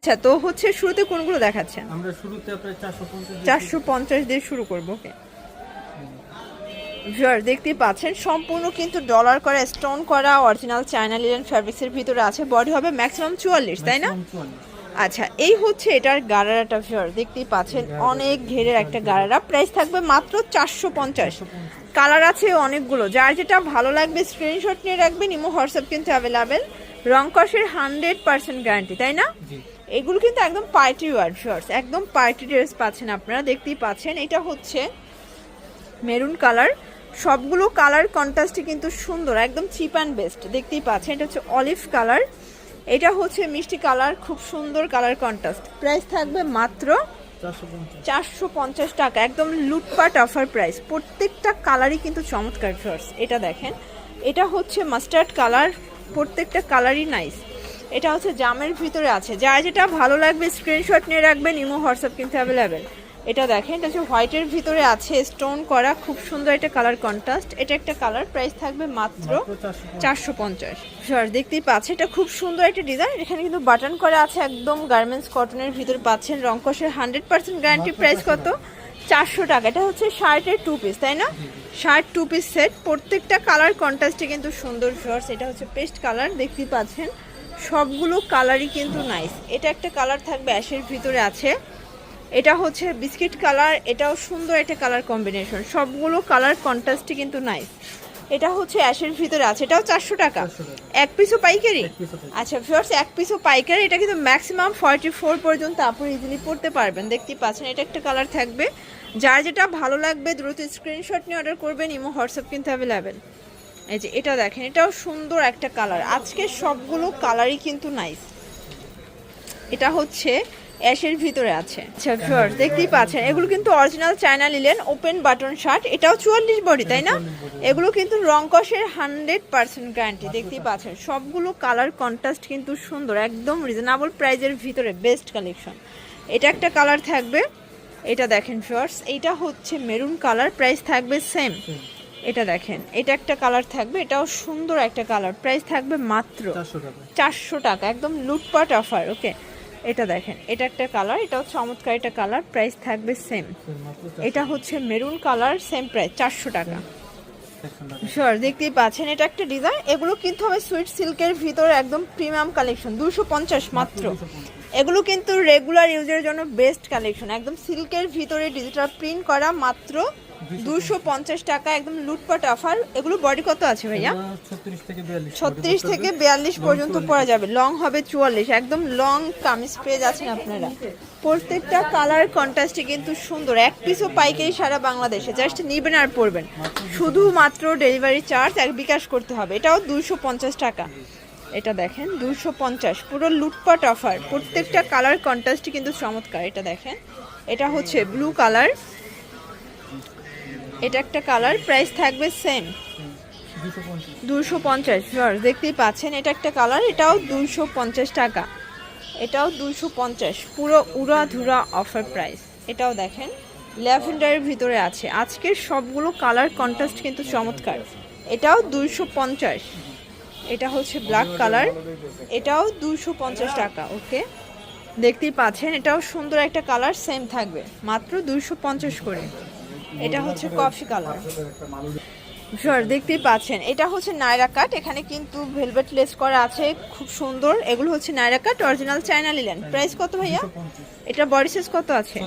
আচ্ছা, তো হচ্ছে শুরুতে কোনগুলো দেখাচ্ছেন? আমরা শুরুতে আপনার 450 দিয়ে শুরু করব। ওকে ভিউয়ার, দেখতেই পাচ্ছেন সম্পূর্ণ কিন্তু ডলার করা, স্টোন করা অরিজিনাল চায়না লিনেন ফ্যাব্রিক্সের ভিতরে আছে। বডি হবে ম্যাক্সিমাম 44, তাই না? আচ্ছা, এই হচ্ছে এটার গারারাটা ভিউয়ার, দেখতেই পাচ্ছেন অনেক ঘেরের একটা গারারা। প্রাইস থাকবে মাত্র 450। কালার আছে অনেকগুলো, যার যেটা ভালো লাগবে স্ক্রিনশট নিয়ে রাখবেন। ইমো হোয়াটসঅ্যাপ কিন্তু অ্যাভেলেবেল। রং কষের 100% গ্যারান্টি, তাই না? এগুলো কিন্তু একদম পার্টি ওয়্যার ভিউয়ার্স, একদম পার্টি ড্রেস পাচ্ছেন আপনারা, দেখতেই পাচ্ছেন। এটা হচ্ছে মেরুন কালার, সবগুলো কালার কন্ট্রাস্টে কিন্তু সুন্দর, একদম চিপ অ্যান্ড বেস্ট, দেখতেই পাচ্ছেন। এটা হচ্ছে অলিভ কালার, এটা হচ্ছে মিষ্টি কালার, খুব সুন্দর কালার কন্ট্রাস্ট। প্রাইস থাকবে মাত্র 450 টাকা, একদম লুটপাট অফার প্রাইস। প্রত্যেকটা কালারই কিন্তু চমৎকার ভিউয়ার্স। এটা দেখেন, এটা হচ্ছে মাস্টার্ড কালার, প্রত্যেকটা কালারই নাইস। এটা হচ্ছে জামের ভিতরে আছে, যার যেটা ভালো লাগবে স্ক্রিনশট নিয়ে রাখবেন। ইমো হোয়াটসঅ্যাপ কিন্তু অ্যাভেলেবেল। এটা দেখেন, এটা হচ্ছে হোয়াইটের ভিতরে আছে স্টোন করা, খুব সুন্দর একটা কালার কন্ট্রাস্ট। এটা একটা কালার, প্রাইস থাকবে মাত্র 450। দেখতেই পাচ্ছেন, এটা খুব সুন্দর একটা ডিজাইন। এখানে কিন্তু বাটন করা আছে, একদম গার্মেন্টস কটনের ভিতরে পাচ্ছেন। রংকশের 100% গ্যারান্টি। প্রাইস কত? 400 টাকা। এটা হচ্ছে শার্টের 2 পিস, তাই না? শার্ট 2 পিস সেট, প্রত্যেকটা কালার কন্ট্রাস্টে কিন্তু সুন্দর ভিউয়ার্স। এটা হচ্ছে পেস্ট কালার, দেখতেই পাচ্ছেন সবগুলো কালারই কিন্তু নাইস। এটা একটা কালার থাকবে অ্যাশের ভিতরে আছে, এটা হচ্ছে বিস্কিট কালার, এটাও সুন্দর একটা কালার কম্বিনেশন। সবগুলো কালার কন্ট্রাস্টই কিন্তু নাইস। এটা হচ্ছে অ্যাশের ভিতরে আছে, এটাও 400 টাকা। এক পিসও পাইকারি? আচ্ছা ভিউয়ার্স, এক পিসও পাইকারি। এটা কিন্তু ম্যাক্সিমাম 44 পর্যন্ত আপনি ইজিলি পড়তে পারবেন, দেখতেই পাচ্ছেন। এটা একটা কালার থাকবে, যার যেটা ভালো লাগবে দ্রুত স্ক্রিনশট নিয়ে অর্ডার করবেন। ইমো হোয়াটসঅ্যাপ কিন্তু অ্যাভেলেবেল। এই যে এটা দেখেন, এটাও সুন্দর একটা কালার। আজকে সবগুলো কালারই কিন্তু নাইস। এটা হচ্ছে অ্যাশের ভিতরে আছে। আচ্ছা ভিউয়ার্স, দেখতেই পাচ্ছেন এগুলো কিন্তু original China linen open button shirt. এটাও 44 বডি, তাই না? এগুলো কিন্তু রং কষের 100% গ্যারান্টি, দেখতেই পাচ্ছেন। সবগুলো কালার কন্ট্রাস্ট কিন্তু সুন্দর, একদম রিজনেবল প্রাইজের ভিতরে বেস্ট কালেকশন। এটা একটা কালার থাকবে, এটা দেখেন ভিউয়ার্স, এইটা হচ্ছে মেরুন কালার, প্রাইস থাকবে সেম। এটা দেখেন, এটা একটা কালার থাকবে, এটাও সুন্দর একটা কালার। প্রাইস থাকবে মাত্র 400 টাকা, একদম লুটপাট অফার। ওকে, এটা দেখেন, এটা একটা কালার, এটাও চমৎকার একটা কালার। প্রাইস থাকবে সেম। এটা হচ্ছে মেরুন কালার, সেম প্রাইস 400 টাকা। শিওর, দেখতেই পাচ্ছেন এটা একটা ডিজাইন। এগুলো কিন্তু হবে সুইট সিল্কের ভিতরে, একদম প্রিমিয়াম কালেকশন। 250 মাত্র। এগুলো কিন্তু রেগুলার ইউজের জন্য বেস্ট কালেকশন, একদম সিল্কের ভিতরে ডিজিটাল প্রিন্ট করা, মাত্র 250 টাকা, একদম লুটপাট অফার। এগুলো বডি কত আছে ভাইয়া? 36 থেকে 42 পর্যন্ত পরা যাবে। লং হবে 44, একদম লং কামিজ পেয়ে যাচ্ছেন আপনারা। প্রত্যেকটা কালার কন্ট্রাস্টে কিন্তু সুন্দর। এক পিসও পাইকারি সারা বাংলাদেশে, জাস্ট নিবেন আর পরবেন। শুধুমাত্র ডেলিভারি চার্জ এক বিকাশ করতে হবে। এটাও 250 টাকা। এটা দেখেন 250, পুরো লুটপাট অফার। প্রত্যেকটা কালার কন্ট্রাস্টই কিন্তু চমৎকার। এটা দেখেন, এটা হচ্ছে ব্লু কালার, এটা একটা কালার, প্রাইস থাকবে সেম 250। দেখতেই পাচ্ছেন, এটা একটা কালার, এটাও 250 টাকা। এটাও 250, পুরো উড়া ধুরা অফার প্রাইস। এটাও দেখেন ল্যাভেন্ডারের ভিতরে আছে। আজকের সবগুলো কালার কন্ট্রাস্ট কিন্তু চমৎকার। এটাও 250। এটা হচ্ছে ব্ল্যাক কালার, এটাও 250 টাকা। ওকে, দেখতেই পাচ্ছেন এটাও সুন্দর একটা কালার, সেম থাকবে মাত্র 250 করে। এটা হচ্ছে কফি কালার। শিওর, দেখতেই পাচ্ছেন এটা হচ্ছে নায়রা কাট। এখানে কিন্তু ভেলভেট লেস করা আছে, খুব সুন্দর। এগুলো হচ্ছে নায়রা কাট, অরিজিনাল চায়না লিনেন। প্রাইস কত ভাইয়া? এটা বডি সাইজ কত আছে?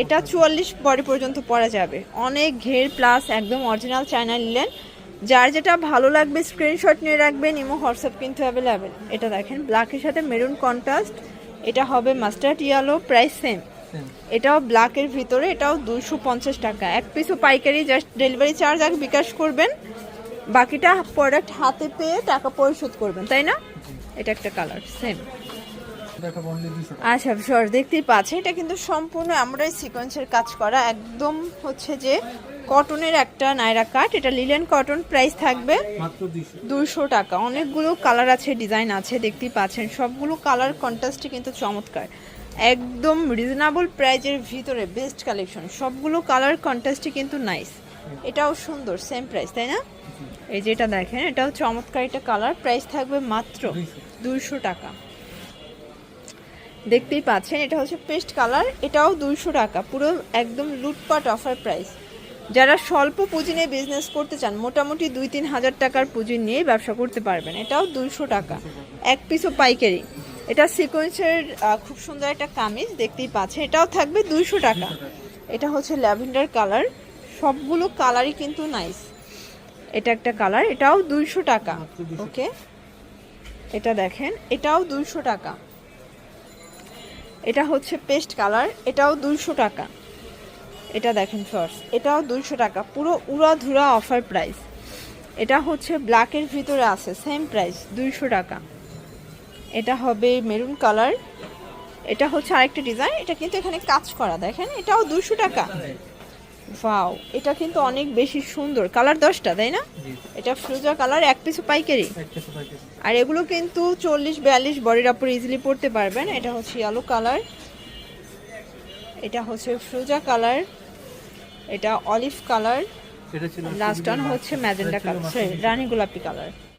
এটা 44 বডি পর্যন্ত পরা যাবে। অনেক ঘের প্লাস, একদম অরিজিনাল চায়না লিনেন। যার যেটা ভালো লাগবে স্ক্রিনশট নিয়ে রাখবেন। ইমো হোয়াটসঅ্যাপ কিন্তু অ্যাভেলেবেল। এটা দেখেন ব্ল্যাকের সাথে মেরুন কন্ট্রাস্ট, এটা হবে মাস্টার্ড ইয়েলো, প্রাইস সেম। এটাও ব্ল্যাকের ভিতরে, এটাও 250 টাকা। এক পিসও পাইকারি, জাস্ট ডেলিভারি চার্জ আগে বিকাশ করবেন, বাকিটা প্রোডাক্ট হাতে পেয়ে টাকা পরিশোধ করবেন, তাই না? এটা একটা কালার, সেম। আচ্ছা শিওর, দেখতেই পাচ্ছেন এটা কিন্তু সম্পূর্ণ আমরা সিকোয়েন্সের কাজ করা, একদম হচ্ছে যে কটনের একটা নায়রা কাট। এটা লিলেন কটন, প্রাইস থাকবে 200 টাকা। অনেকগুলো কালার আছে, ডিজাইন আছে, দেখতেই পাচ্ছেন সবগুলো কালার কন্ট্রাস্টে কিন্তু চমৎকার, একদম রিজনেবল প্রাইজের ভিতরে বেস্ট কালেকশন। সবগুলো কালার কন্ট্রাস্টে কিন্তু নাইস। এটাও সুন্দর, সেম প্রাইস, তাই না? এই যে এটা দেখেন, এটাও চমৎকার একটা কালার, প্রাইস থাকবে মাত্র 200 টাকা। দেখতেই পাচ্ছেন এটা হচ্ছে পেস্ট কালার, এটাও 200 টাকা, পুরো একদম লুটপাট অফার প্রাইস। যারা স্বল্প পুঁজি নিয়ে বিজনেস করতে চান, মোটামুটি 2-3 হাজার টাকার পুঁজি নিয়ে ব্যবসা করতে পারবেন, এটাও 200 টাকা, এক পিসও পাইকারি। এটা সিকোয়েন্সের খুব সুন্দর একটা কামিজ দেখতেই পাচ্ছেন, এটাও থাকবে 200 টাকা। এটা হচ্ছে ল্যাভেন্ডার কালার, সবগুলো কালারই কিন্তু নাইস। এটা একটা কালার, এটাও 200 টাকা। ওকে, এটা দেখেন, এটাও 200 টাকা। এটা হচ্ছে পেস্ট কালার, এটাও 200 টাকা। এটা দেখেন ফার্স্ট, এটাও 200 টাকা, পুরো উড়াধুরা অফার প্রাইস। এটা হচ্ছে ব্ল্যাকের ভিতরে আছে, সেম প্রাইস 200 টাকা। এটা হবে মেরুন কালার, এটা হচ্ছে আরেকটা ডিজাইন, এটা কিন্তু এখানে কাজ করা, দেখেন এটাও 200 টাকা। ওয়াও, এটা কিন্তু অনেক বেশি সুন্দর, কালার 10টা তাই না? এটা ফিরোজা কালার, এক পিসও পাইকারি। আর এগুলো কিন্তু 40-42 বডির উপর ইজিলি পড়তে পারবেন। এটা হচ্ছে ইয়েলো কালার, এটা হচ্ছে ফিরোজা কালার, এটা অলিভ কালার, লাস্ট ওয়ান হচ্ছে ম্যাজেন্টা কালার, সরি রানী গোলাপি কালার।